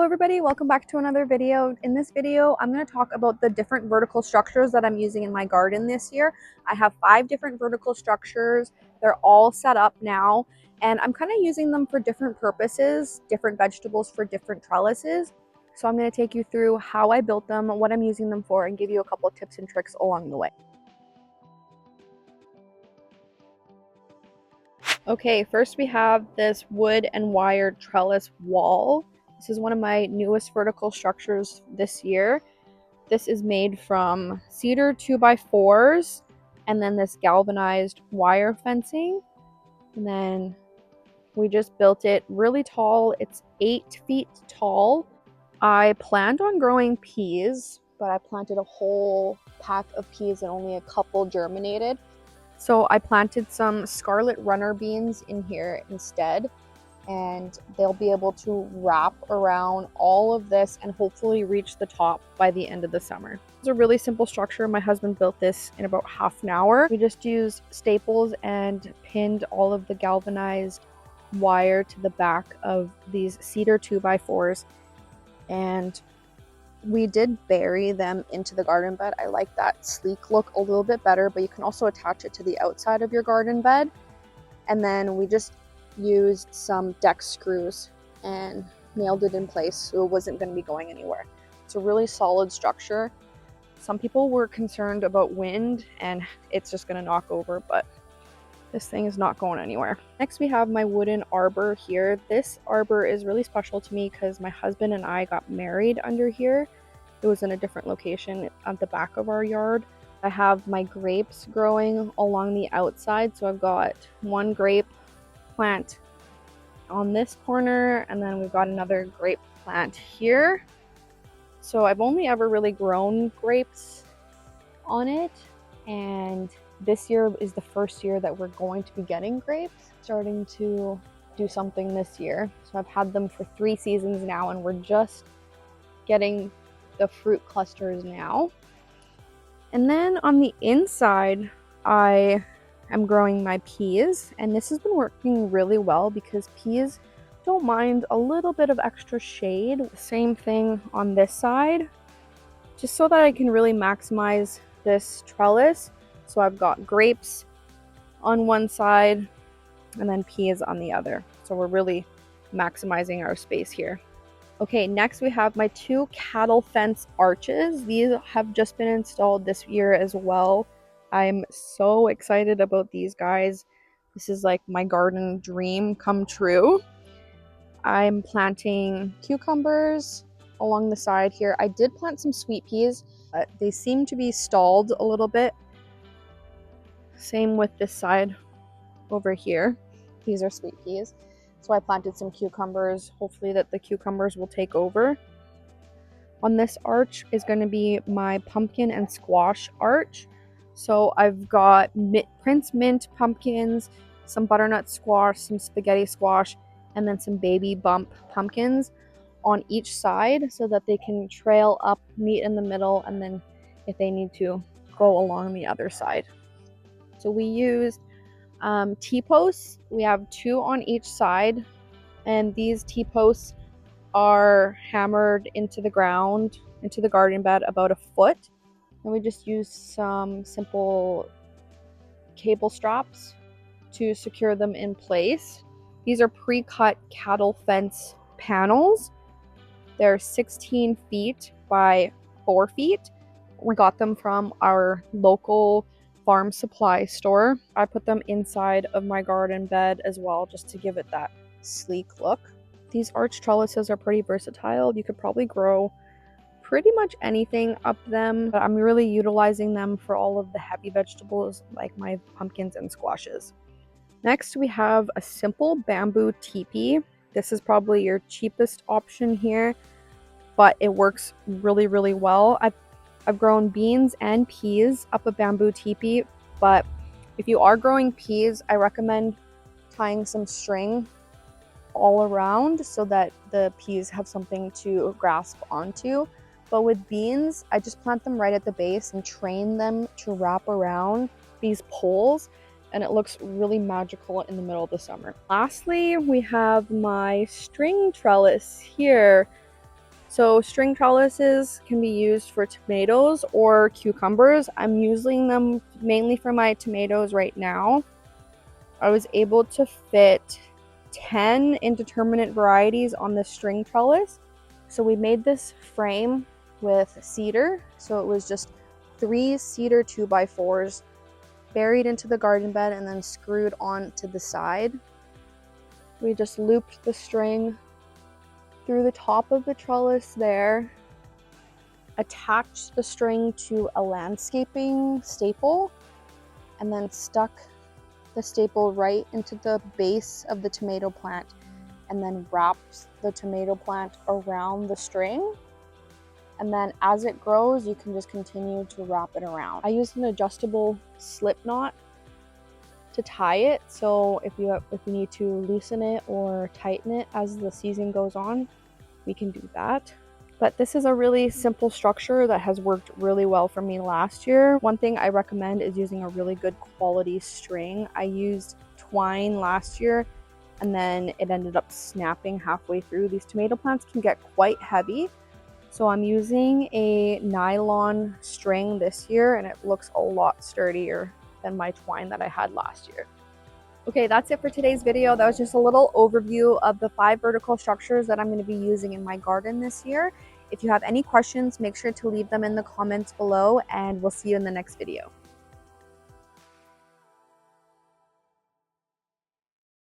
everybody, welcome back to another video. In this video, I'm going to talk about the different vertical structures that I'm using in my garden this year. I have 5 different vertical structures. They're all set up now, and I'm kind of using them for different purposes, different vegetables for different trellises. So I'm going to take you through how I built them, what I'm using them for, and give you a couple of tips and tricks along the way. Okay, first we have this wood and wire trellis wall. This is one of my newest vertical structures this year. This is made from cedar 2x4s and then this galvanized wire fencing. And then we just built it really tall. It's 8 feet tall. I planned on growing peas, but I planted a whole pack of peas and only a couple germinated. So I planted some scarlet runner beans in here instead, and they'll be able to wrap around all of this and hopefully reach the top by the end of the summer. It's a really simple structure. My husband built this in about half an hour. We just used staples and pinned all of the galvanized wire to the back of these cedar 2x4s, and we did bury them into the garden bed. I like that sleek look a little bit better, but you can also attach it to the outside of your garden bed. And then we just used some deck screws and nailed it in place so it wasn't going to be going anywhere. It's a really solid structure. Some people were concerned about wind and it's just going to knock over, but this thing is not going anywhere. Next, we have my wooden arbor here. This arbor is really special to me because my husband and I got married under here. It was in a different location at the back of our yard. I have my grapes growing along the outside. So I've got one grape plant on this corner, and then we've got another grape plant here. So I've only ever really grown grapes on it, and this year is the first year that we're going to be getting grapes. Starting to do something this year. So I've had them for 3 seasons now, and we're just getting the fruit clusters now. And then on the inside, I am growing my peas, and this has been working really well because peas don't mind a little bit of extra shade. Same thing on this side, just so that I can really maximize this trellis. So I've got grapes on one side and then peas on the other. So we're really maximizing our space here. Okay, next we have my 2 cattle fence arches. These have just been installed this year as well. I'm so excited about these guys. This is like my garden dream come true. I'm planting cucumbers along the side here. I did plant some sweet peas, but they seem to be stalled a little bit. Same with this side over here. These are sweet peas. So I planted some cucumbers, hopefully that the cucumbers will take over. On this arch is going to be my pumpkin and squash arch. So I've got Prince Mint pumpkins, some butternut squash, some spaghetti squash, and then some baby bump pumpkins on each side so that they can trail up, meet in the middle, and then if they need to, go along the other side. So we used T-posts. We have 2 on each side, and these T-posts are hammered into the ground, into the garden bed about 1 foot. And we just used some simple cable straps to secure them in place. These are pre-cut cattle fence panels. They're 16 feet by 4 feet. We got them from our local farm supply store. I put them inside of my garden bed as well, just to give it that sleek look. These arch trellises are pretty versatile. You could probably grow pretty much anything up them, but I'm really utilizing them for all of the heavy vegetables like my pumpkins and squashes. Next, we have a simple bamboo teepee. This is probably your cheapest option here, but it works really, really well. I've grown beans and peas up a bamboo teepee, but if you are growing peas, I recommend tying some string all around so that the peas have something to grasp onto. But with beans, I just plant them right at the base and train them to wrap around these poles, and it looks really magical in the middle of the summer. Lastly, we have my string trellis here. So string trellises can be used for tomatoes or cucumbers. I'm using them mainly for my tomatoes right now. I was able to fit 10 indeterminate varieties on the string trellis. So we made this frame with cedar. So it was just 3 cedar 2x4s buried into the garden bed and then screwed on to the side. We just looped the string through the top of the trellis there, attached the string to a landscaping staple, and then stuck the staple right into the base of the tomato plant, and then wrapped the tomato plant around the string. And then as it grows, you can just continue to wrap it around. I used an adjustable slip knot to tie it, so if you need to loosen it or tighten it as the season goes on, we can do that. But this is a really simple structure that has worked really well for me last year. One thing I recommend is using a really good quality string. I used twine last year and then it ended up snapping halfway through. These tomato plants can get quite heavy, so I'm using a nylon string this year and it looks a lot sturdier than my twine that I had last year. Okay, that's it for today's video. That was just a little overview of the 5 vertical structures that I'm going to be using in my garden this year. If you have any questions, make sure to leave them in the comments below, and we'll see you in the next video.